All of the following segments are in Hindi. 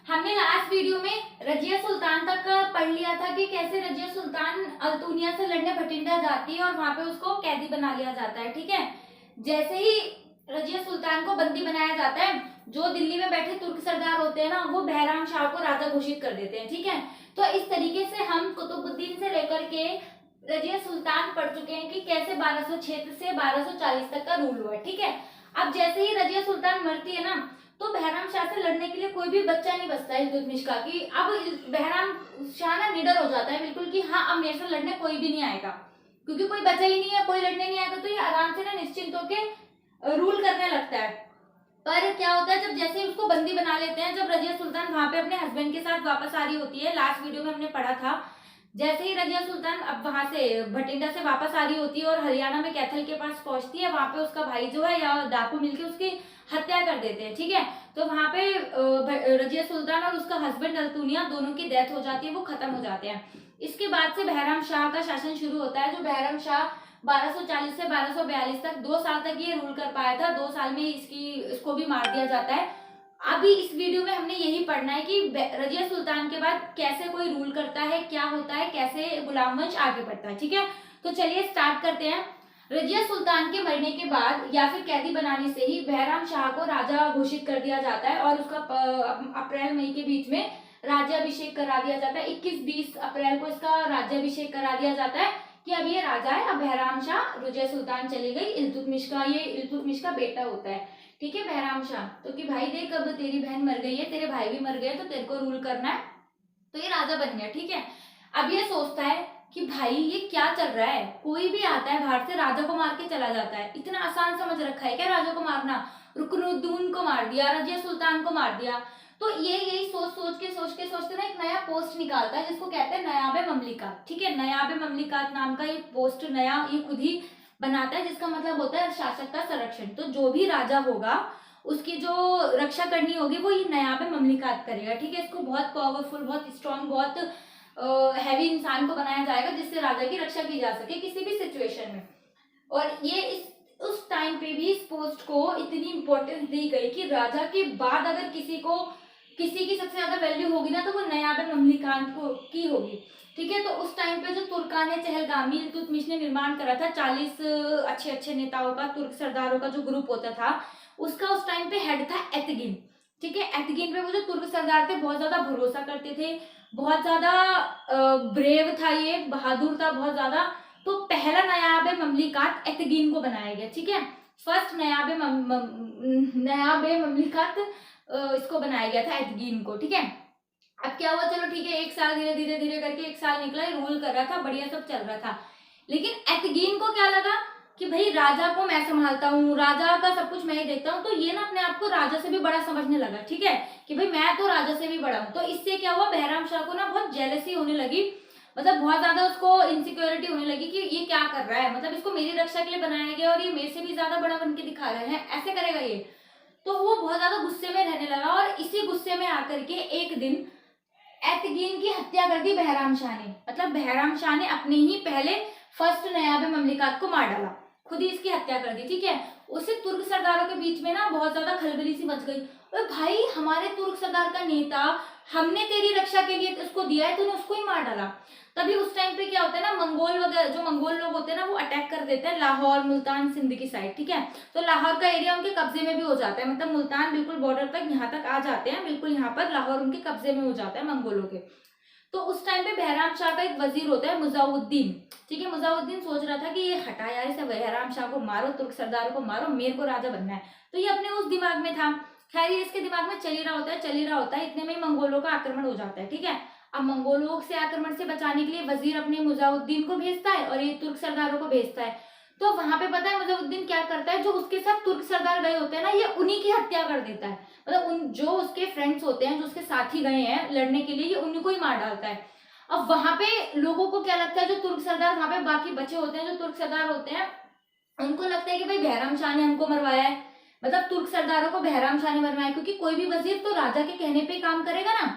हमने लास्ट वीडियो में रजिया सुल्तान तक पढ़ लिया था कि कैसे रजिया सुल्तान अल्तुनिया से लड़ने भटिंडा जाती है और वहां पे उसको कैदी बना लिया जाता है। ठीक है, जैसे ही रजिया सुल्तान को बंदी बनाया जाता है, जो दिल्ली में बैठे तुर्क सरदार होते हैं ना, वो बहराम शाह को राजा घोषित कर देते हैं। ठीक है, तो इस तरीके से हम कुतुबुद्दीन से लेकर के रजिया सुल्तान पढ़ चुके हैं कि कैसे 1206 से 1240 तक का रूल हुआ। ठीक है, अब जैसे ही रजिया सुल्तान मरती है ना, तो बहराम शाह से लड़ने के लिए कोई भी बच्चा नहीं बचता है इल्तुतमिश का, कि अब बहराम शाह ना निडर हो जाता है बिल्कुल कि हाँ अब मेरे से लड़ने कोई भी नहीं आएगा, क्योंकि कोई बचा ही नहीं है, कोई लड़ने नहीं आएगा, तो ये आराम से ना निश्चिंत होके रूल करने लगता है। पर क्या होता है, जब जैसे उसको बंदी बना लेते हैं, जब रजिया सुल्तान वहां पे अपने हस्बैंड के साथ वापस आ रही होती है, लास्ट वीडियो में हमने पढ़ा था, जैसे ही रजिया सुल्तान अब वहां से भटिंडा से वापस आ रही होती है और हरियाणा में कैथल के पास पहुंचती है, वहां पे उसका भाई जो है या डाकू मिलके उसकी हत्या कर देते हैं। ठीक है, तो वहां पे रजिया सुल्तान और उसका हस्बैंड अल्तुनिया दोनों की डेथ हो जाती है, वो खत्म हो जाते हैं। इसके बाद से बहराम शाह का शासन शुरू होता है, जो बहराम शाह 1240 से 1242 तक 2 साल तक ये रूल कर पाया था। 2 साल में इसको भी मार दिया जाता है। अभी इस वीडियो में हमने यही पढ़ना है कि रजिया सुल्तान के बाद कैसे कोई रूल करता है, क्या होता है, कैसे गुलाम वंश आगे बढ़ता है। ठीक है, तो चलिए स्टार्ट करते हैं। रजिया सुल्तान के मरने के बाद या फिर कैदी बनाने से ही बहराम शाह को राजा घोषित कर दिया जाता है और उसका अप्रैल मई के बीच में राज्याभिषेक करा दिया जाता है। 21-20 अप्रैल को इसका राज्याभिषेक करा दिया जाता है कि अब ये राजा है, अब बहराम शाह, रजिया सुल्तान चली गई, इल्तुतमिश का बेटा होता है। ठीक है, बहराम शाह, तो कि भाई देख अब तेरी बहन मर गई है, तेरे भाई भी मर गए, तो तेरे को रूल करना है, तो ये राजा बन गया। ठीक है, अब ये सोचता है कि भाई ये क्या चल रहा है, कोई भी आता है बाहर से राजा को मार के चला जाता है, इतना आसान समझ रखा है क्या राजा को मारना? रुकनुद्दीन को मार दिया, रजिया सुल्तान को मार दिया। तो ये यही सोचते ना एक नया पोस्ट निकालता है जिसको कहते हैं नयाबे ममलिकात। ठीक है, नयाबे ममलिकात नाम का ये पोस्ट नया ये खुद ही बनाता है, जिसका मतलब होता है शासक का संरक्षण। तो जो भी राजा होगा उसकी जो रक्षा करनी होगी वो ये नयाबे ममलिकात करेगा। ठीक है, इसको बहुत पावरफुल, बहुत स्ट्रॉन्ग, बहुत हैवी इंसान को बनाया जाएगा जिससे राजा की रक्षा की जा सके किसी भी सिचुएशन में। और ये उस टाइम पे भी इस पोस्ट को इतनी इंपॉर्टेंस दी गई कि राजा के बाद अगर किसी की सबसे ज्यादा वैल्यू होगी ना, तो वो नयाबे ममलिकात की होगी। ठीक है, तो उस टाइम पे जो तुर्कान चहलगामी इल्तुतमिश ने निर्माण करा था, 40 अच्छे अच्छे नेताओं का, तुर्क सरदारों का जो ग्रुप होता था, उसका उस टाइम पे हेड था एतगिन। ठीक है, एतगिन पे वो जो तुर्क सरदार थे बहुत ज्यादा भरोसा करते थे, बहुत ज्यादा ब्रेव था, ये बहादुर था बहुत ज्यादा। तो पहला नयाबे ममलिकात एतगिन को बनाया गया। ठीक है, फर्स्ट नयाबे ममलिकात इसको बनाया गया था एतगिन को। ठीक है, अब क्या हुआ, चलो ठीक है, 1 साल धीरे धीरे करके 1 साल निकला, रूल कर रहा था, बढ़िया सब चल रहा था। लेकिन एतगिन को क्या लगा कि भाई राजा को मैं संभालता हूँ, राजा का सब कुछ मैं ही देखता हूँ, तो ये ना अपने आप को राजा से भी बड़ा समझने लगा। ठीक है, कि भाई मैं तो राजा से भी बड़ा हूँ। तो इससे क्या हुआ, बहराम शाह को ना बहुत जेलसी होने लगी, मतलब बहुत ज्यादा उसको इनसिक्योरिटी होने लगी कि ये क्या कर रहा है, मतलब इसको मेरी रक्षा के लिए बनाया गया और ये मेरे से भी ज्यादा बड़ा बन के दिखा रहे हैं, ऐसे करेगा ये। तो वो बहुत ज्यादा गुस्से में रहने लगा और इसी गुस्से में आकर के एक दिन एतगिन की हत्या कर दी बहराम शाह ने। मतलब बहराम शाह ने अपने ही पहले फर्स्ट नयाबे ममलिकात को मार डाला, खुद ही इसकी हत्या कर दी। ठीक है, उससे तुर्क सरदारों के बीच में ना बहुत ज्यादा खलबली सी मच गई, और भाई हमारे तुर्क सरदार का नेता, हमने तेरी रक्षा के लिए उसको दिया है, तूने उसको ही मार डाला। तभी उस टाइम पे क्या होता है ना, मंगोल वगैरह जो मंगोल लोग होते हैं ना, वो अटैक कर देते हैं लाहौर, मुल्तान, सिंध की साइड। ठीक है, तो लाहौर का एरिया उनके कब्जे में भी हो जाता है, मतलब मुल्तान बिल्कुल बॉर्डर तक यहाँ तक आ जाते हैं, बिल्कुल यहाँ पर लाहौर उनके कब्जे में हो जाता है मंगोलों के। तो उस टाइम पे बहराम शाह का एक वजीर होता है मुजाउद्दीन। ठीक है, मुजाउद्दीन सोच रहा था कि ये हटा यार, इसे बहराम शाह को मारो, तुर्क सरदारों को मारो, मेरे को राजा बनना है। तो ये अपने उस दिमाग में था। खैर ये इसके दिमाग में चल ही रहा होता है, इतने में मंगोलों का आक्रमण हो जाता है। ठीक है, अब मंगोलों से आक्रमण से बचाने के लिए वजीर अपने मुजाउद्दीन को भेजता है और ये तुर्क सरदारों को भेजता है। तो वहां पे पता है मुजाउद्दीन क्या करता है, जो उसके साथ तुर्क सरदार गए होते हैं ना, ये उन्हीं की हत्या कर देता है। मतलब उन जो उसके फ्रेंड्स होते हैं, जो उसके साथी गए हैं लड़ने के लिए, ये उन्हीं को ही मार डालता है। अब वहां पे लोगों को क्या लगता है, जो तुर्क सरदार वहां पे बाकी बचे होते हैं, जो तुर्क सरदार होते हैं, उनको लगता है कि भाई बहराम शाह ने हमको मरवाया है, मतलब तुर्क सरदारों को बहराम शाह ने मरवाया, क्योंकि कोई भी वजीर तो राजा के कहने पे काम करेगा ना,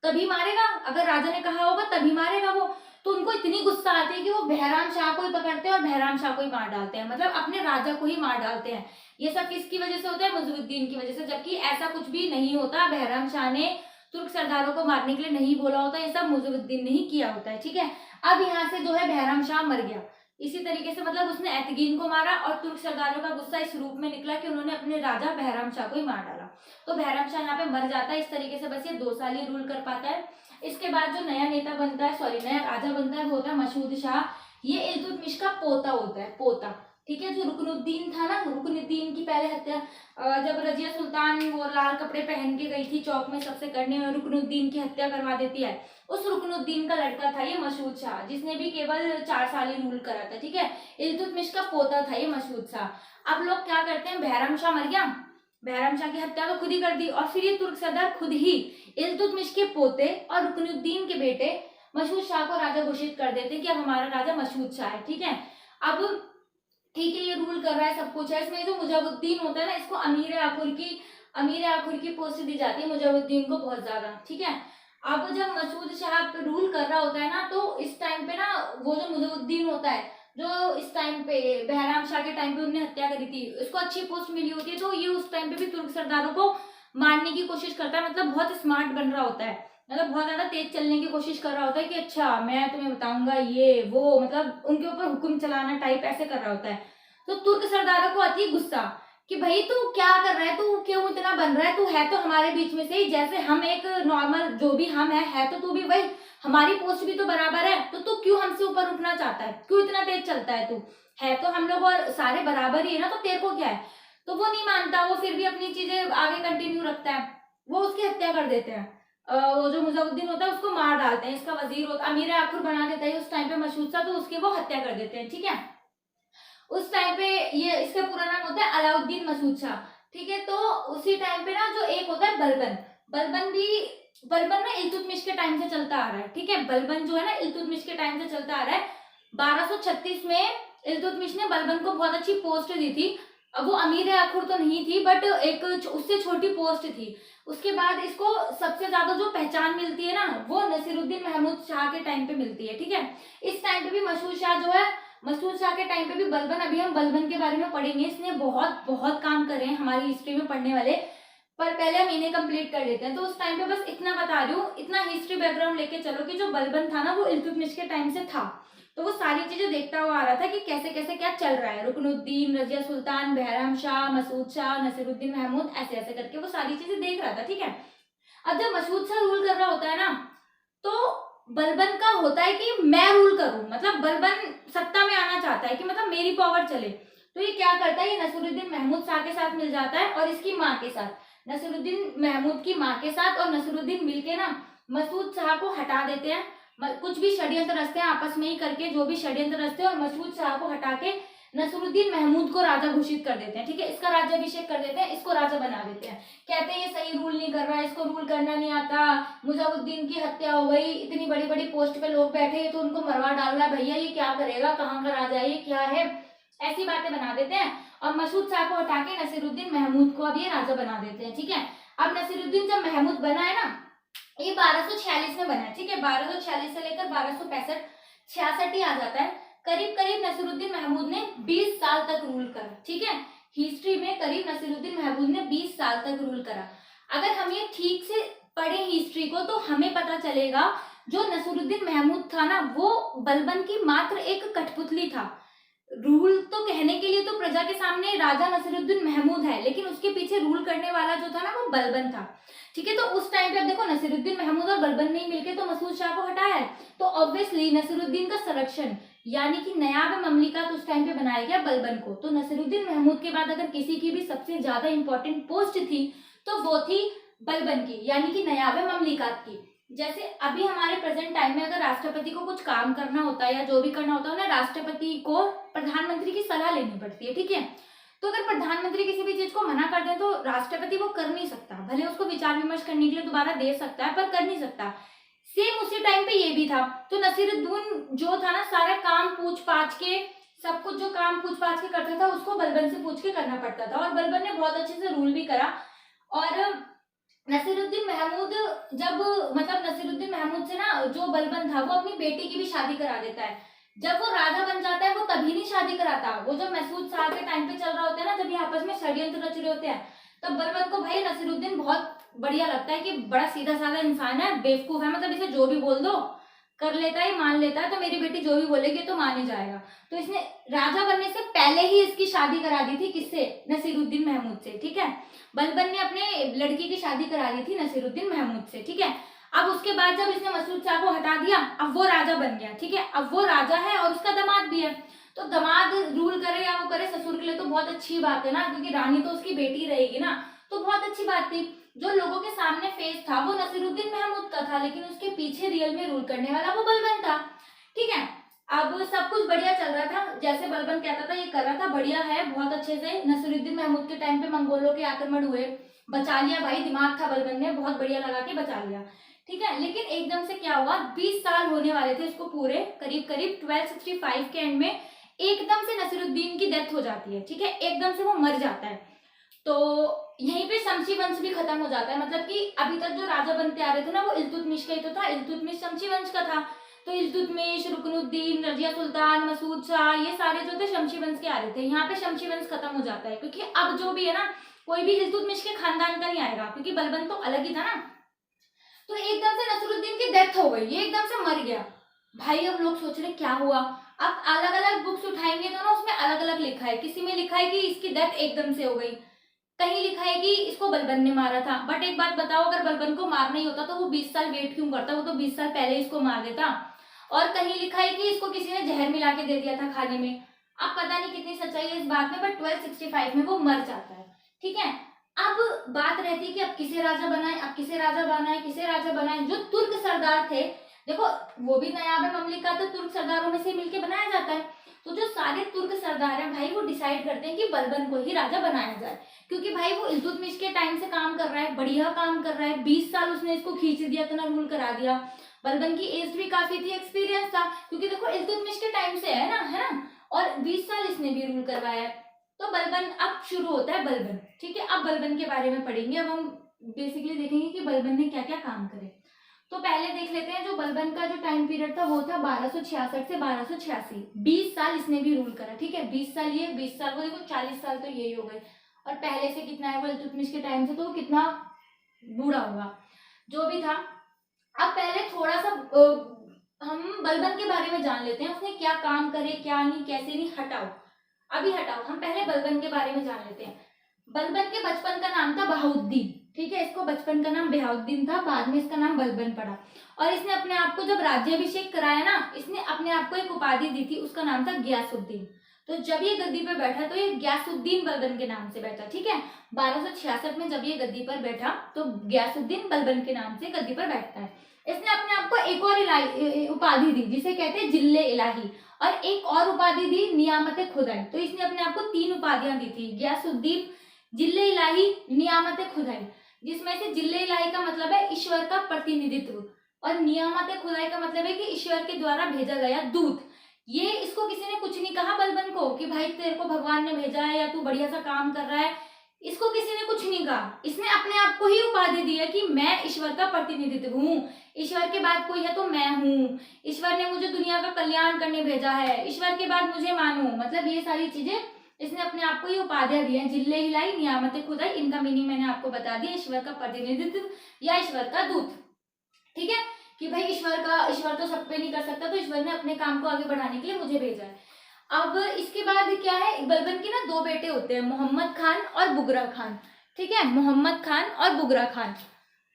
तभी मारेगा, अगर राजा ने कहा होगा तभी मारेगा वो। तो उनको इतनी गुस्सा आती है कि वो बहराम शाह को ही पकड़ते हैं और बहराम शाह को ही मार डालते हैं, मतलब अपने राजा को ही मार डालते हैं। ये सब किसकी वजह से होता है, मुजाउद्दीन की वजह से, जबकि ऐसा कुछ भी नहीं होता। बहराम शाह ने तुर्क सरदारों को मारने के लिए नहीं बोला होता, ये सब मुजफुद्दीन ने ही किया होता है, ठीक है। अब यहाँ से जो है बहराम शाह मर गया इसी तरीके से, मतलब उसने एतगीन को मारा और तुर्क सरदारों का गुस्सा इस रूप में निकला कि उन्होंने अपने राजा बहराम शाह को ही मार डाला। तो बहराम शाह यहाँ पे मर जाता है इस तरीके से, बस ये 2 साल ही रूल कर पाता है। इसके बाद जो नया नेता बनता है, सॉरी नया राजा बनता है, वो होता है मसूद शाह। ये इल्तुतमिश का पोता होता है, पोता, ठीक है। जो रुकनुद्दीन था ना, रुकनुद्दीन की पहले हत्या जब रजिया सुल्तान वो लाल कपड़े पहन के गई थी चौक में सबसे करने में, रुकनुद्दीन की हत्या करवा देती है। उस रुकनुद्दीन का लड़का था ये मसूद शाह, जिसने भी केवल 4 साल ही रूल करा था, ठीक है। इल्तुतमिश का पोता था ये मसूद शाह। अब लोग क्या करते हैं, बहराम शाह मर गया, बहराम शाह की हत्या तो खुद ही कर दी, और फिर ये तुर्क सरदार खुद ही इल्तुतमिश के पोते और रुकनुद्दीन के बेटे मसूद शाह को राजा घोषित कर देते हैं कि अब हमारा राजा मसूद शाह है, ठीक है। अब ठीक है, ये रूल कर रहा है, सब कुछ है। इसमें जो मुजावुद्दीन होता है ना, इसको अमीर आखुर की पोस्ट दी जाती है मुजावुद्दीन को बहुत ज्यादा, ठीक है। अब जब मसूद शाह रूल कर रहा होता है ना, तो इस टाइम पे ना वो जो मुजावुद्दीन होता है, जो इस टाइम पे बहराम शाह के टाइम पे उन्हें हत्या करी थी, उसको अच्छी पोस्ट मिली होती है, तो ये उस टाइम पे भी तुर्क सरदारों को मारने की कोशिश करता है। मतलब बहुत स्मार्ट बन रहा होता है, मतलब बहुत ज्यादा तेज चलने की कोशिश कर रहा होता है कि अच्छा मैं तुम्हें बताऊंगा ये वो, मतलब उनके ऊपर हुक्म चलाना टाइप ऐसे कर रहा होता है। तो तुर्क सरदारों को आती है गुस्सा कि भाई तू क्या कर रहा है, तू क्यों इतना बन रहा है, तू है तो हमारे बीच में से ही, जैसे हम एक नॉर्मल जो भी हम है तो तू भी भाई, हमारी पोस्ट भी तो बराबर है, तो तू क्यों हमसे ऊपर उठना चाहता है, क्यों इतना तेज चलता है, तू है तो हम लोग और सारे बराबर ही है ना, तो तेरे को क्या है। तो वो नहीं मानता, वो फिर भी अपनी चीजें आगे कंटिन्यू रखता है, वो उसकी हत्या कर देते हैं। वो जो मुजावुद्दीन होता है उसको मार डालते हैं, इसका वजीर होता अमीर आखुर बना देता है उस टाइम पे मसूद शाह, तो उसकी वो हत्या कर देते हैं, ठीक है। उस टाइम पे ये इसका पूरा नाम होता है अलाउद्दीन मसूद शाह, ठीक है। तो उसी टाइम पे ना जो एक होता है बलबन ना इल्तुतमिश के टाइम से चलता आ रहा है, ठीक है। बलबन जो है ना इल्तुतमिश के टाइम से चलता आ रहा है। 1236 में इल्तुतमिश ने बलबन को बहुत अच्छी पोस्ट दी थी। अब वो अमीर आखुर तो नहीं थी, बट एक उससे छोटी पोस्ट थी। उसके बाद इसको सबसे ज्यादा जो पहचान मिलती है ना, वो नसीरुद्दीन महमूद शाह के टाइम पे मिलती है, ठीक है। इस टाइम पे भी मसूद शाह के टाइम पे भी बलबन, अभी हम बलबन के बारे में पढ़ेंगे, इसने बहुत बहुत काम करे हैं हमारी हिस्ट्री में पढ़ने वाले, पर पहले हम इन्हें कंप्लीट कर लेते हैं। तो उस टाइम पे बस इतना बता रही हूँ, इतना हिस्ट्री बैकग्राउंड लेके चलो कि जो बलबन था ना वो इल्तुतमिश के टाइम से था, तो वो सारी चीजें देखता हुआ आ रहा था कि कैसे कैसे क्या चल रहा है, रुकनुद्दीन, रजिया सुल्तान, बहराम शाह, मसूद शाह, नसीरुद्दीन महमूद, ऐसे ऐसे करके वो सारी चीजें देख रहा था, ठीक है। अब जब मसूद शाह रूल कर रहा होता है ना, तो बलबन का होता है कि मैं रूल करूं, मतलब बलबन सत्ता में आना चाहता है कि मतलब मेरी पावर चले। तो ये क्या करता है, ये नसीरुद्दीन महमूद शाह के साथ मिल जाता है और इसकी माँ के साथ, नसीरुद्दीन महमूद की माँ के साथ और नसीरुद्दीन मिलके ना मसूद शाह को हटा देते हैं। कुछ भी षड्यंत्र रचते हैं आपस में ही करके, जो भी षड्यंत्र रचते हैं, और मसूद शाह को हटा के नसीरुद्दीन महमूद को राजा घोषित कर देते हैं, ठीक है। इसका राज्याभिषेक कर देते हैं, इसको राजा बना देते हैं। कहते हैं ये सही रूल नहीं कर रहा है, इसको रूल करना नहीं आता, मुजावुद्दीन की हत्या हो गई, इतनी बड़ी बड़ी पोस्ट पे लोग बैठे तो उनको मरवा डाल रहा है, भैया ये क्या करेगा, कहाँ का राजा है, ये क्या है, ऐसी बातें बना देते हैं। और मसूद शाह को हटा के नसीरुद्दीन महमूद को अब ये राजा बना देते हैं, ठीक है। अब नसीरुद्दीन जब महमूद बना है ना, ये 1246 में बना है, ठीक है। 1246 से लेकर 1265 66 ही आ जाता है। करीब करीब नसीरुद्दीन महमूद ने 20 साल तक रूल करा, ठीक है। हिस्ट्री में करीब नसीरुद्दीन महमूद ने 20 साल तक रूल करा। अगर हम ये ठीक से पढ़े हिस्ट्री को, तो हमें पता चलेगा जो नसीरुद्दीन महमूद था ना, वो बलबन की मात्र एक कठपुतली था। रूल तो कहने के लिए तो प्रजा के सामने राजा नसीरुद्दीन महमूद है, लेकिन उसके पीछे रूल करने वाला जो था ना, वो बलबन था, ठीक है। तो उस टाइम पे अब देखो, नसीरुद्दीन महमूद और बलबन ने मिलकर तो मसूद शाह को हटाया है, तो ऑब्वियसली नसीरुद्दीन का संरक्षण यानी कि नायाब ममलिकत उस टाइम पे बनाया गया बलबन को। तो नसीरुद्दीन महमूद के बाद अगर किसी की भी सबसे ज्यादा इंपॉर्टेंट पोस्ट थी, तो वो थी बलबन की, यानी कि नायाब ममलिकत की। जैसे अभी हमारे प्रेजेंट टाइम में अगर राष्ट्रपति को कुछ काम करना होता है या जो भी करना होता है ना, राष्ट्रपति को प्रधानमंत्री की सलाह लेनी पड़ती है, ठीक है। तो अगर प्रधानमंत्री किसी भी चीज को मना कर दे, तो राष्ट्रपति वो कर नहीं सकता, भले उसको विचार विमर्श करने के लिए दोबारा दे सकता है, पर कर नहीं सकता। सेम उसी टाइम पे ये भी था। तो नसीरुद्दीन जो था ना, सारा काम पूछ पाछ के, सब कुछ जो काम पूछ पाछ के करता था, उसको बलबन से पूछ के करना पड़ता था, और बलबन ने बहुत अच्छे से रूल भी करा। और नसीरुद्दीन महमूद नसीरुद्दीन महमूद से ना जो बलबन था, वो अपनी बेटी की भी शादी करा देता है। जब वो राजा बन जाता है, वो तभी नहीं शादी कराता, वो जब मसूद शाह के टाइम पे चल रहा होता है ना, जब ये आपस में षड्यंत्र रच रहे होते हैं, तब बलबन को भाई नसीरुद्दीन बहुत बढ़िया लगता है कि बड़ा सीधा साधा इंसान है, बेवकूफ है, मतलब इसे जो भी बोल दो कर लेता है, मान लेता है। तो मेरी बेटी जो भी बोलेगी तो मान ही जाएगा। तो इसने राजा बनने से पहले ही इसकी शादी करा दी थी, किससे? नसीरुद्दीन महमूद से, ठीक है। बलबन ने अपने लड़की की शादी करा दी थी नसीरुद्दीन महमूद से, ठीक है। अब उसके बाद जब इसने मसूद शाह को हटा दिया, अब वो राजा बन गया, ठीक है। अब वो राजा है और उसका दामाद भी है, तो दामाद रूल करे या वो करे ससुर के लिए तो बहुत अच्छी बात है ना, क्योंकि रानी तो उसकी बेटी रहेगी ना, तो बहुत अच्छी बात थी। जो लोगों के सामने फेस था वो नसीरुद्दीन महमूद का था, लेकिन उसके पीछे रियल में रूल करने वाला वो बलबन था, ठीक है। अब सब कुछ बढ़िया चल रहा था, जैसे बलबन कहता था ये कर रहा था, बढ़िया है, बहुत अच्छे से। नसीरुद्दीन महमूद के टाइम पे मंगोलों के आक्रमण हुए, बचा लिया भाई, दिमाग था बलबन ने, बहुत बढ़िया लगा के बचा लिया, ठीक है। लेकिन एकदम से क्या हुआ, 20 साल होने वाले थे इसको पूरे, करीब करीब 1265 के एंड में एकदम से नसीरुद्दीन की डेथ हो जाती है, ठीक है, एकदम से वो मर जाता है। तो यहीं पे शमशी वंश भी खत्म हो जाता है, मतलब कि अभी तक जो राजा बनते आ रहे थे ना वो इल्तुतमिश का ही तो था, इल्तुतमिश शमशी वंश का था। तो इल्तुतमिश, रुकनुद्दीन, रजिया सुल्तान, मसूद शाह, ये सारे जो थे शमशी वंश के आ रहे थे। यहाँ पे शमशी वंश खत्म हो जाता है, क्योंकि अब जो भी है ना कोई भी इल्तुतमिश के खानदान का नहीं आएगा, क्योंकि बलबन तो अलग ही था ना। तो एकदम से नसरुद्दीन की डेथ हो गई, ये एकदम से मर गया भाई। अब लोग सोच रहे क्या हुआ, अब अलग अलग बुक्स उठाएंगे तो ना उसमें अलग अलग लिखा है, किसी में लिखा है कि इसकी डेथ एकदम से हो गई, कहीं लिखा है कि इसको बलबन ने मारा था। बट एक बात बताओ, अगर बलबन को मारना ही होता तो वो 20 साल वेट क्यों करता, वो तो 20 साल पहले इसको मार देता। और कहीं लिखा है कि इसको किसी ने जहर मिला के दे दिया था खाने में। अब पता नहीं कितनी सच्चाई है इस बात में, बट 1265 में वो मर जाता है, ठीक है। अब बात रहती है कि अब किसे राजा बनाए, अब किसे राजा बनाए, किसे राजा बनाए। जो तुर्क सरदार थे, देखो वो भी नयाब ममलिका तो तुर्क सरदारों में से मिलके बनाया जाता है। तो जो सारे तुर्क सरदार हैं भाई वो डिसाइड करते हैं कि बलबन को ही राजा बनाया जाए, क्योंकि भाई वो इल्तुतमिश के टाइम से काम कर रहा है, बढ़िया काम कर रहा है, 20 साल उसने इसको खींच दिया, इतना रूल करा दिया। बलबन की एज भी काफी थी, एक्सपीरियंस था, क्योंकि देखो इल्तुतमिश के टाइम से है ना, और 20 साल इसने भी रूल करवाया है। तो बलबन अब शुरू होता है बलबन, ठीक है। अब बलबन के बारे में पढ़ेंगे, अब हम बेसिकली देखेंगे कि बलबन ने क्या क्या काम करे। तो पहले देख लेते हैं जो बलबन का जो टाइम पीरियड था वो था 1266 से 1286, 20 साल इसने भी रूल करा, ठीक है। 20 साल ये, 20 साल वो, देखो 40 साल तो यही हो गए। और पहले से कितना है वो इल्तुतमिश के टाइम से, तो कितना बूढ़ा होगा जो भी था। अब पहले थोड़ा सा हम बलबन के बारे में जान लेते हैं, उसने क्या काम करे, क्या नहीं, कैसे नहीं, हटाओ अभी हटाओ, हम पहले बलबन के बारे में जान लेते हैं। बलबन के बचपन का नाम था बहाउद्दीन, ठीक है। इसको बचपन का नाम बहाउद्दीन था, बाद में इसका नाम बलबन पड़ा। और इसने अपने आप को जब राज्याभिषेक कराया ना, इसने अपने आप को एक उपाधि दी थी, उसका नाम था ग्यासुद्दीन। तो जब ये गद्दी पर बैठा तो ये ग्यासुद्दीन बलबन के नाम से बैठा, ठीक है। 1266 में जब ये गद्दी पर बैठा तो ग्यासुद्दीन बलबन के नाम से गद्दी पर बैठता है। इसने अपने आप को एक और उपाधि दी जिसे कहते हैं जिल्ले इलाही, और एक और उपाधि दी नियामत खुदाई। तो इसने अपने आप को 3 उपाधियां दी थी, ग्यासुद्दीन, जिल्ले इलाही, नियामत खुदाई, जिसमें से जिल्ले इलाही का मतलब है ईश्वर का प्रतिनिधित्व, और नियामत खुदाई का मतलब है कि ईश्वर के द्वारा भेजा गया दूत। ये इसको किसी ने कुछ नहीं कहा बलबन को कि भाई तेरे को भगवान ने भेजा है या तू बढ़िया सा काम कर रहा है, इसको किसी ने कुछ नहीं कहा। इसने अपने आप को ही उपाधि दी है कि मैं ईश्वर का प्रतिनिधित्व हूँ, ईश्वर के बाद कोई है तो मैं हूँ, ईश्वर ने मुझे दुनिया का कल्याण करने भेजा है, ईश्वर के बाद मुझे मानो, मतलब ये सारी चीजें इसने अपने आप को ये उपाधियां दी है। जिल्ले हिलाई, नियामत खुदाई, इनका मीनिंग मैंने आपको बता दिया, ईश्वर का प्रतिनिधित्व या ईश्वर का दूत, ठीक है। कि भाई ईश्वर तो सब पे नहीं कर सकता, तो ईश्वर ने अपने काम को आगे बढ़ाने के लिए मुझे भेजा है। अब इसके बाद क्या है, बलबन के ना 2 बेटे होते हैं, मोहम्मद खान और बुगरा खान, ठीक है, मोहम्मद खान और बुगरा खान।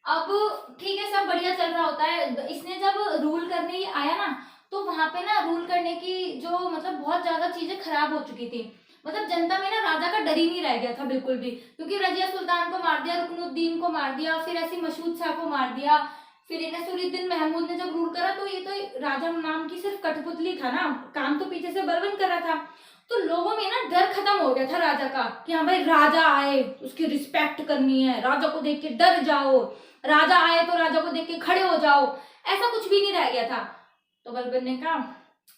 अब ठीक है, सब बढ़िया चल रहा होता है। इसने जब रूल करने ये आया ना, तो वहां पे ना रूल करने की जो मतलब बहुत ज्यादा चीजें खराब हो चुकी थी, मतलब जनता में ना राजा का डर ही नहीं रह गया था बिल्कुल भी, क्योंकि रजिया सुल्तान को मार दिया, रुकनुद्दीन को मार दिया, फिर ऐसी मसूद शाह को मार दिया, फिर नसीरुद्दीन महमूद ने जब रूल करा तो ये तो राजा नाम की सिर्फ कठपुतली था ना, काम तो पीछे से बलबन कर रहा था। तो लोगों में ना डर खत्म हो गया था राजा का कि हाँ भाई राजा आए उसकी रिस्पेक्ट करनी है, राजा को देख के डर जाओ, राजा आए तो राजा को देख के खड़े हो जाओ, ऐसा कुछ भी नहीं रह गया था। तो बलबन ने कहा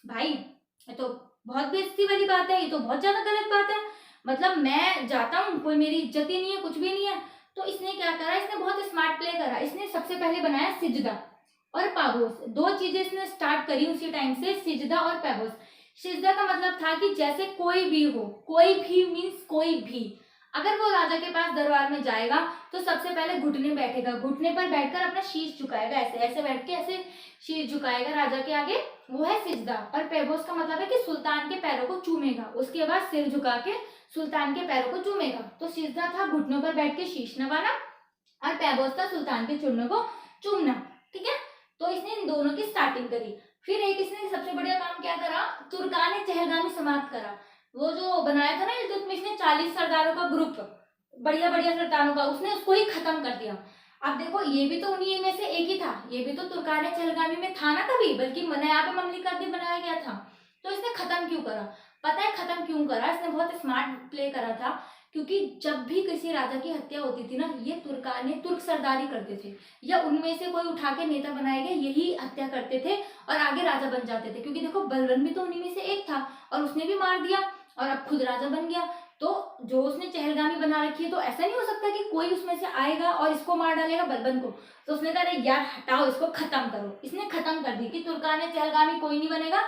भाई ये तो बहुत बेइज्जती वाली बात है, ये तो बहुत ज्यादा गलत बात है, मतलब मैं जाता हूँ कोई मेरी इज्जत ही नहीं है, कुछ भी नहीं है। तो इसने क्या करा, इसने बहुत स्मार्ट प्ले करा, इसने सबसे पहले बनाया सिजदा और पागोस, 2 चीजें इसने स्टार्ट करी उसी टाइम से, सिजदा और पागोस। सिजदा का मतलब था कि जैसे कोई भी हो, कोई भी मीन्स कोई भी, अगर वो राजा के पास दरबार में जाएगा तो सबसे पहले घुटने बैठेगा, घुटने पर बैठकर अपना शीश झुकाएगा, ऐसे ऐसे बैठ के ऐसे शीश झुकाएगा राजा के आगे, वो है सिजदा। और पेबोस का मतलब है कि सुल्तान के पैरों को चूमेगा, उसके बाद सिर झुका के सुल्तान के पैरों को चूमेगा। तो सिजदा था घुटनों पर बैठ के शीश नवाना, और पेबोस था सुल्तान के चरणों को चूमना। ठीक है, तो इसने इन दोनों की स्टार्टिंग करी। फिर एक इसने सबसे बढ़िया काम क्या करा, तुर्कान ने चहलगामी समाप्त करा। वो जो बनाया था ना इल्तुतमिश ने 40 सरदारों का ग्रुप, बढ़िया बढ़िया सरदारों का, उसने उसको ही खत्म कर दिया। अब देखो ये भी तो उन्हीं में से एक ही था, ये भी तो तुर्कान चहलगामी में था ना कभी, बल्कि नया पे ममलिकत भी बनाया गया था। तो इसने खत्म क्यों करा, पता है खत्म क्यों करा, इसने बहुत स्मार्ट प्ले करा था। क्योंकि जब भी किसी राजा की हत्या होती थी ना, ये तुर्कान तुर्क सरदारी करते थे, या उनमें से कोई उठा के नेता बनाए गए यही हत्या करते थे और आगे राजा बन जाते थे। क्योंकि देखो बलबन भी तो उन्हीं में से एक था और उसने भी मार दिया और अब खुद राजा बन गया। तो जो उसने चहलगामी बना रखी है, तो ऐसा नहीं हो सकता कि कोई उसमें से आएगा और इसको मार डालेगा बलबन को। तो उसने कहा अरे यार हटाओ इसको, खत्म करो। इसने खत्म कर दी कि तुर्कान चहलगामी कोई नहीं बनेगा,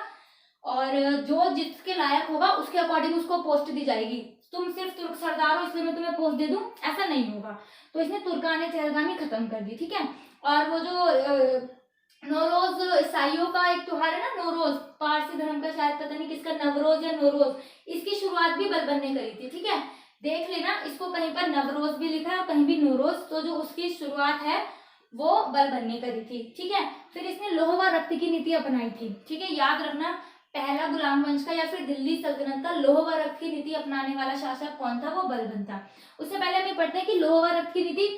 और जो जिसके लायक होगा उसके अकॉर्डिंग उसको पोस्ट दी जाएगी। तुम सिर्फ तुर्क सरदार हो इसलिए मैं तुम्हें पोस्ट दे दूं, ऐसा नहीं होगा। तो इसने तुर्कान चहलगामी खत्म कर दी। ठीक है, और वो जो नौरोज ईसाइयों का एक त्योहार है ना, नौरोज पारसी धर्म का, शायद पता नहीं किसका, नवरोज या नौरोज, इसकी शुरुआत भी बलबन ने करी थी। ठीक है, देख लेना, इसको कहीं पर नवरोज भी लिखा है और कहीं भी नौरोज, तो जो उसकी शुरुआत है वो बलबन ने करी थी। ठीक है, फिर इसने लोह व रक्त की नीति अपनाई थी। ठीक है, याद रखना, पहला गुलाम वंश का या फिर दिल्ली सल्तनत का लोह व रक्त की नीति अपनाने वाला शासक कौन था, वो बलबन था। उससे पहले हमें पढ़ते हैं कि लोह व रक्त की नीति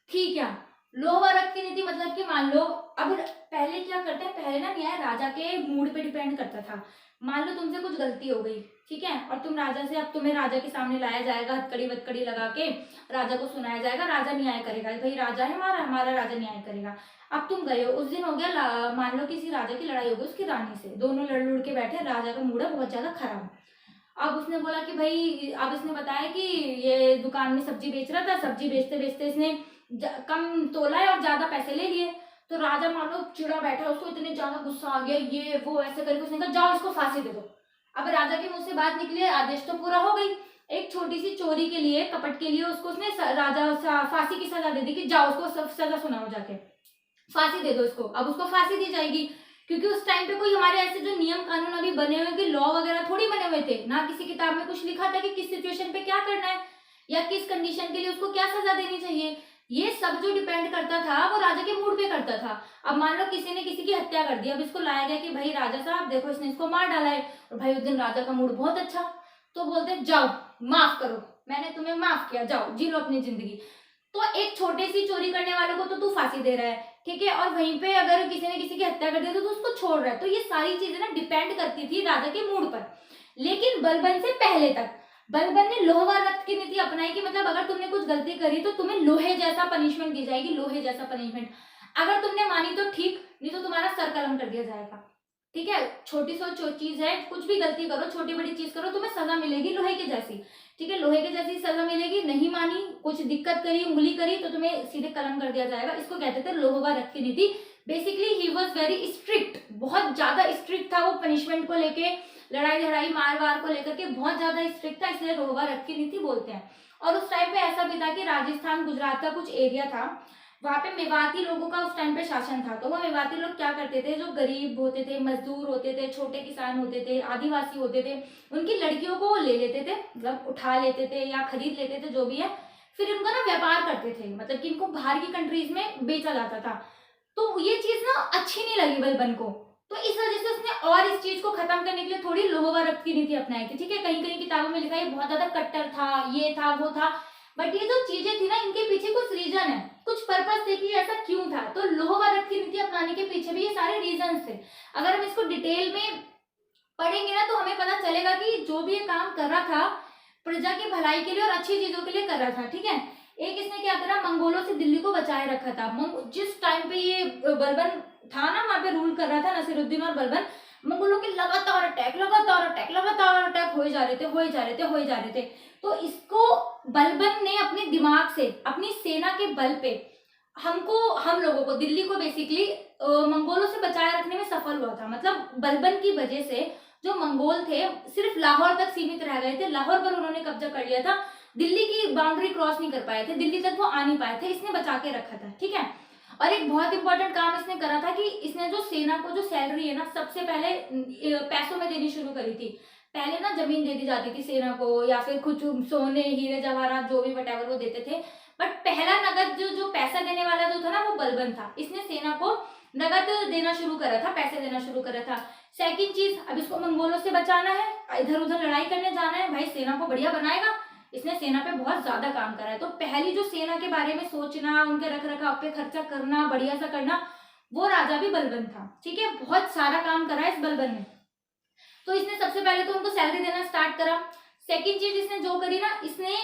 थी क्या। लोह व रक्त की नीति मतलब कि मान लो, अब पहले क्या करते हैं, पहले ना न्याय राजा के मूड पे डिपेंड करता था। मान लो तुमसे कुछ गलती हो गई, ठीक है, और तुम राजा से, अब तुम्हें राजा के सामने लाया जाएगा, हथकड़ी वथकड़ी लगा के राजा को सुनाया जाएगा, राजा न्याय करेगा, भाई राजा है हमारा, हमारा राजा न्याय करेगा। अब तुम गए हो, उस दिन हो गया, मान लो किसी राजा की लड़ाई हो गई उसकी रानी से, दोनों लड़ लुड़ के बैठे, राजा का मूड है बहुत ज्यादा खराब। अब उसने बोला कि भाई, अब इसने बताया कि ये दुकान में सब्जी बेच रहा था, सब्जी बेचते बेचते इसने कम तोला है और ज्यादा पैसे ले लिए। तो राजा मान लो चिड़ा बैठा, उसको इतने ज्यादा गुस्सा आ गया, ये वो ऐसे करके उसने कहा जाओ इसको फांसी दे दो। अब राजा के मुंह से बात निकली, आदेश तो पूरा हो गई, एक छोटी सी चोरी के लिए, कपट के लिए उसको उसने राजा फांसी की सजा दे दी कि जाओ उसको सजा सुनाओ, जाके फांसी दे दो इसको। अब उसको फांसी दी जाएगी, क्योंकि उस टाइम पे कोई हमारे ऐसे जो नियम कानून अभी बने हुए कि लॉ वगैरह थोड़ी बने हुए थे ना, किसी किताब में कुछ लिखा था कि किस सिचुएशन पे क्या करना है या किस कंडीशन के लिए उसको क्या सजा देनी चाहिए। ये सब जो डिपेंड करता था वो राजा के मूड पे करता था। अब मान लो किसी ने किसी की हत्या कर दी, अब इसको लाया गया कि भाई राजा साहब देखो इसने इसको मार डाला है, और भाई उस दिन राजा का मूड बहुत अच्छा, तो बोलते जाओ माफ करो, मैंने तुम्हें माफ किया, जाओ जी लो अपनी जिंदगी। तो एक छोटी सी चोरी करने वाले को तो तू फांसी दे रहा है, ठीक है, और वहीं पे अगर किसी ने किसी की हत्या कर दी तो उसको छोड़ रहा है। तो ये सारी चीजें ना डिपेंड करती थी राजा के मूड पर। लेकिन बलबन से पहले तक बलबन ने लोह व रक्त की नीति अपनाई कि मतलब अगर तुमने कुछ गलती करी तो तुम्हें लोहे जैसा पनिशमेंट दी जाएगी, लोहे जैसा पनिशमेंट। अगर तुमने मानी तो ठीक, नहीं तो तुम्हारा सर कलम कर दिया जाएगा। ठीक है, छोटी सी चीज है, कुछ भी गलती करो, छोटी बड़ी चीज करो, तुम्हें सजा मिलेगी लोहे के जैसी। ठीक है, लोहे के जैसी सजा मिलेगी। नहीं मानी, कुछ दिक्कत करी, उंगली करी, तो तुम्हें सीधे कलम कर दिया जाएगा। इसको कहते थे लोह व रक्त की नीति। Basically he was very strict, बहुत ज्यादा स्ट्रिक्ट था वो पनिशमेंट को लेके, लड़ाई लड़ाई मार वार को लेकर के बहुत ज्यादा स्ट्रिक्ट था, इसलिए लोह व रक्त की नीति बोलते हैं। और उस टाइम पे ऐसा भी था कि राजस्थान गुजरात का कुछ एरिया था, वहां पे मेवाती लोगों का उस टाइम पे शासन था। तो वो मेवाती लोग क्या करते थे, जो गरीब होते थे, मजदूर होते थे, छोटे किसान होते थे, आदिवासी होते थे, उनकी लड़कियों को वो ले लेते थे, मतलब उठा लेते थे या खरीद लेते थे, जो भी है। फिर इनका ना व्यापार करते थे, मतलब कि इनको बाहर की कंट्रीज में बेचा जाता था। तो ये चीज ना अच्छी नहीं लगी बलबन को, तो इस वजह से उसने और इस चीज को खत्म करने के लिए थोड़ी लोह व रक्त की नीति अपनाई थी। ठीक है, कहीं कहीं किताबों में लिखा है बहुत ज्यादा कट्टर था, ये था वो था, बट ये जो चीजें थी ना इनके पीछे कुछ रीजन है, कुछ पर्पस थे कि ऐसा क्यों था। तो लोह व रक्त की नीति अपनाने के पीछे भी ये सारे रीजन थे। अगर हम इसको डिटेल में पढ़ेंगे ना तो हमें पता चलेगा कि जो भी ये काम कर रहा था प्रजा की भलाई के लिए और अच्छी चीजों के लिए कर रहा था। ठीक है, एक इसने क्या करा, मंगोलों से दिल्ली को बचाए रखा था। जिस टाइम पे ये बलबन था ना, वहां पे रूल कर रहा था नसीरुद्दीन और बलबन, मंगोलों के लगातार अटैक लगातार अटैक लगातार अटैक हो जा रहे थे, हो जा रहे थे, हो जा रहे थे। तो इसको बलबन ने अपने दिमाग से, अपनी सेना के बल पे हम लोगों को, दिल्ली को बेसिकली मंगोलों से बचाए रखने में सफल हुआ था। मतलब बलबन की वजह से जो मंगोल थे सिर्फ लाहौर तक सीमित रह गए थे, लाहौर पर उन्होंने कब्जा कर लिया था, दिल्ली की बाउंड्री क्रॉस नहीं कर पाए थे, दिल्ली तक वो आ नहीं पाए थे, इसने बचा के रखा था, ठीक है। और एक बहुत इंपॉर्टेंट काम इसने करा था कि इसने जो सेना को जो सैलरी है ना सबसे पहले पैसों में देनी शुरू करी थी। पहले ना जमीन दे दी जाती थी सेना को, या फिर कुछ सोने हीरे जवाहरात जो भी वटेवर वो देते थे, बट पहला नगद जो पैसा देने वाला जो था ना वो बलबन था। इसने सेना को नगद देना शुरू करा था, पैसे देना शुरू करा था। सेकंड चीज, अब इसको मंगोलों से बचाना है, इधर उधर लड़ाई करने जाना है, भाई सेना को बढ़िया बनाएगा, इसने सेना पे बहुत ज्यादा काम करा है। तो पहली जो सेना के बारे में सोचना, उनके रख रखाव पे खर्चा करना, बढ़िया सा करना, वो राजा भी बलबन था, ठीक है। बहुत सारा काम करा है इस बलबन ने। तो इसने सबसे पहले तो उनको सैलरी देना स्टार्ट करा। सेकंड चीज इसने जो करी ना, इसने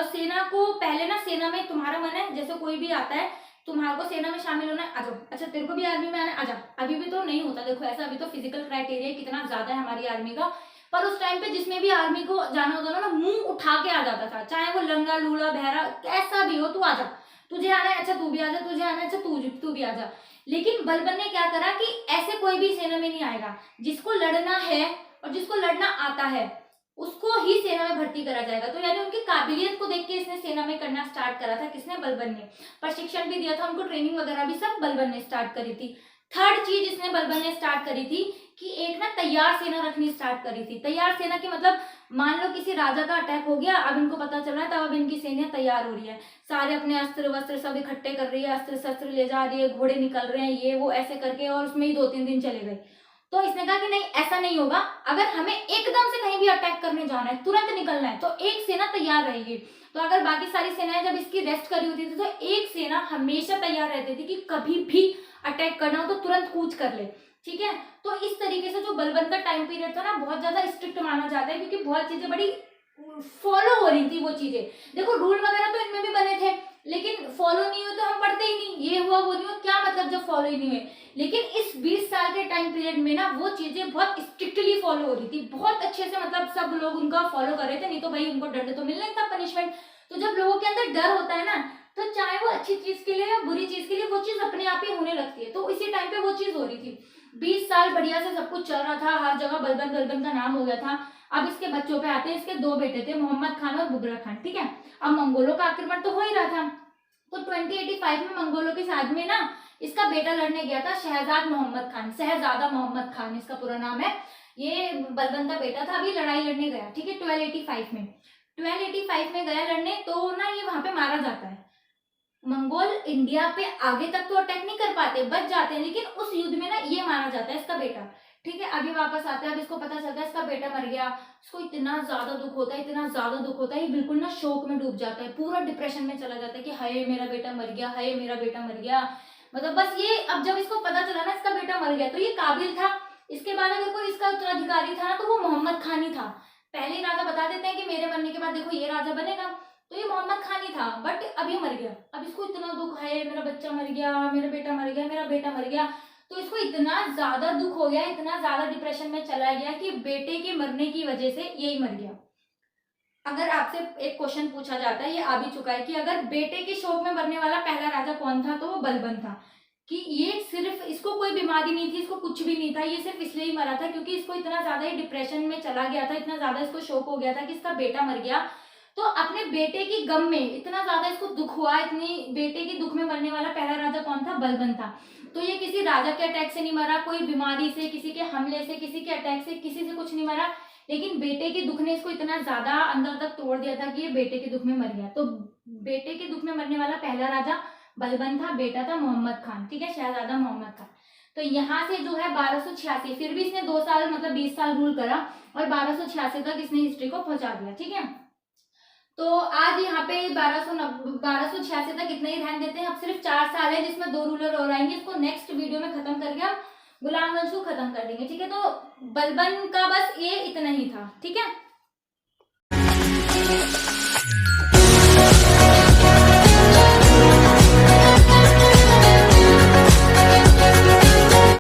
सेना को पहले ना, सेना में तुम्हारा मन है, जैसे कोई भी आता है तुम्हारे को सेना में शामिल होना है, आ जाओ, अच्छा तेरे को भी आर्मी में आना है, आ जा। अभी भी तो नहीं होता, देखो ऐसा, अभी तो फिजिकल क्राइटेरिया कितना ज्यादा है हमारी आर्मी का, पर उस टाइम पे जिसमें भी आर्मी को जाना होता था ना, मुंह उठा के आ जाता था, चाहे वो लंगा लूला बहरा कैसा भी हो, तू आ जा, तुझे आना है, अच्छा तू भी आ जा, तुझे आना है, अच्छा तू भी आ जा। लेकिन बलबन ने क्या करा कि ऐसे कोई भी सेना में नहीं आएगा, जिसको लड़ना है और जिसको लड़ना आता है उसको ही सेना में भर्ती करा जाएगा। तो यानी उनकी काबिलियत को देख के इसने सेना में करना स्टार्ट करा था, किसने, बलबन ने। प्रशिक्षण भी दिया था उनको, ट्रेनिंग वगैरह भी सब बलबन ने स्टार्ट करी थी। थर्ड चीज इसने बलबन ने स्टार्ट करी थी कि एक ना तैयार सेना रखनी स्टार्ट करी थी। तैयार सेना की मतलब, मान लो किसी राजा का अटैक हो गया, अब इनको पता चल रहा है, तब अब इनकी सेना तैयार हो रही है, सारे अपने अस्त्र वस्त्र सब इकट्ठे कर रही है, अस्त्र शस्त्र ले जा रही है, घोड़े निकल रहे हैं, ये वो ऐसे करके, और उसमें ही 2-3 दिन चले गए। तो इसने कहा कि नहीं, ऐसा नहीं होगा, अगर हमें एकदम से कहीं भी अटैक करने जाना है, तुरंत निकलना है, तो एक सेना तैयार रहेगी। तो अगर बाकी सारी सेनाएं जब इसकी रेस्ट करी होती थी, तो एक सेना हमेशा तैयार रहती थी कि कभी भी अटैक करना हो तो तुरंत कूच कर ले, ठीक है। तो इस तरीके से जो बलबन का टाइम पीरियड था ना, बहुत ज्यादा स्ट्रिक्ट माना जाता है, क्योंकि बहुत चीजें बड़ी फॉलो हो रही थी वो चीजें। देखो रूल वगैरह तो इनमें भी बने थे, लेकिन फॉलो नहीं हुए तो हम पढ़ते ही नहीं, ये हुआ वो नहीं हुआ, क्या मतलब जब फॉलो ही नहीं हुए। लेकिन इस 20 साल के टाइम पीरियड में ना वो चीजें बहुत स्ट्रिक्टली फॉलो हो रही थी, बहुत अच्छे से, मतलब सब लोग उनका फॉलो कर रहे थे, नहीं तो भाई उनको दंड तो मिलना ही था, पनिशमेंट। तो जब लोगों के अंदर डर होता है ना, तो चाहे वो अच्छी चीज के लिए या बुरी चीज के लिए, वो चीज अपने आप ही होने लगती है। तो इसी टाइम पे वो चीज हो रही थी। 20 साल बढ़िया से सब कुछ चल रहा था, हर जगह बलबन बलबन का नाम हो गया था। अब इसके बच्चों पे आते हैं, इसके 2 बेटे थे, मोहम्मद खान और बुगरा खान, ठीक है। अब मंगोलों का आक्रमण तो हो ही रहा था, तो 2085 में मंगोलों के साथ में ना इसका बेटा लड़ने गया था, शहजाद मोहम्मद खान, शहजादा मोहम्मद खान इसका पूरा नाम है। ये बलबन का बेटा था, अभी लड़ाई लड़ने गया, ठीक है, 1285 में गया लड़ने, तो ना ये वहां पे मारा जाता है। मंगोल इंडिया पे आगे तक तो अटैक नहीं कर पाते, बच जाते हैं, लेकिन उस युद्ध में ना ये मारा जाता है, इसका बेटा, ठीक है। अभी वापस आता है, अब इसको पता चलता है इसका बेटा मर गया, इसको इतना ज्यादा दुख होता है, इतना ज्यादा दुख होता है, ये बिल्कुल ना शोक में डूब जाता है, पूरा डिप्रेशन में चला जाता है कि हाय मेरा बेटा मर गया, हाय मेरा बेटा मर गया। मतलब बस ये, अब जब इसको पता चला ना इसका बेटा मर गया, तो ये काबिल था, इसके बाद अगर कोई इसका उत्तराधिकारी था ना, तो वो मोहम्मद खान ही था। पहले ही राजा बता देते हैं कि मेरे मरने के बाद देखो ये राजा बनेगा, तो ये मोहम्मद खान ही था, बट अब ये मर गया। अब इसको इतना दुख है, मेरा बच्चा मर गया, मेरा बेटा मर गया, मेरा बेटा मर गया, तो इसको इतना ज्यादा दुख हो गया, इतना ज्यादा डिप्रेशन में चला गया कि बेटे के मरने की वजह से यही मर गया। अगर आपसे एक क्वेश्चन पूछा जाता है, ये आ भी चुका है, कि अगर बेटे के शोक में मरने वाला पहला राजा कौन था, तो वो बलबन था। कि ये सिर्फ, इसको कोई बीमारी नहीं थी, इसको कुछ भी नहीं था, ये सिर्फ इसलिए ही मरा था क्योंकि इसको इतना ज्यादा ही डिप्रेशन में चला गया था, इतना ज्यादा इसको शोक हो गया था कि इसका बेटा मर गया। तो अपने बेटे की गम में इतना ज्यादा इसको दुख हुआ, इतनी बेटे की दुख में मरने वाला पहला राजा कौन था, बलबन था। तो ये किसी राजा के अटैक से नहीं मरा, कोई बीमारी से, किसी के हमले से, किसी के अटैक से, किसी से कुछ नहीं मरा, लेकिन बेटे के दुख ने इसको इतना ज्यादा अंदर तक तोड़ दिया था कि ये बेटे के दुख में मर गया। तो बेटे के दुख में मरने वाला पहला राजा बलबन था, बेटा था मोहम्मद खान, ठीक है, शहजादा मोहम्मद खान। तो यहाँ से जो है 1286, फिर भी इसने 2 साल मतलब 20 साल रूल करा, और 1286 तक इसने हिस्ट्री को पहुंचा दिया, ठीक है। तो आज यहाँ पे 1286 तक इतना ही ध्यान देते हैं। अब सिर्फ 4 साल है जिसमें 2 रूलर और आएंगे, इसको नेक्स्ट वीडियो में खत्म करके हम गुलाम वंश को खत्म कर देंगे, ठीक है। तो बलबन का बस ये इतना ही था, ठीक है।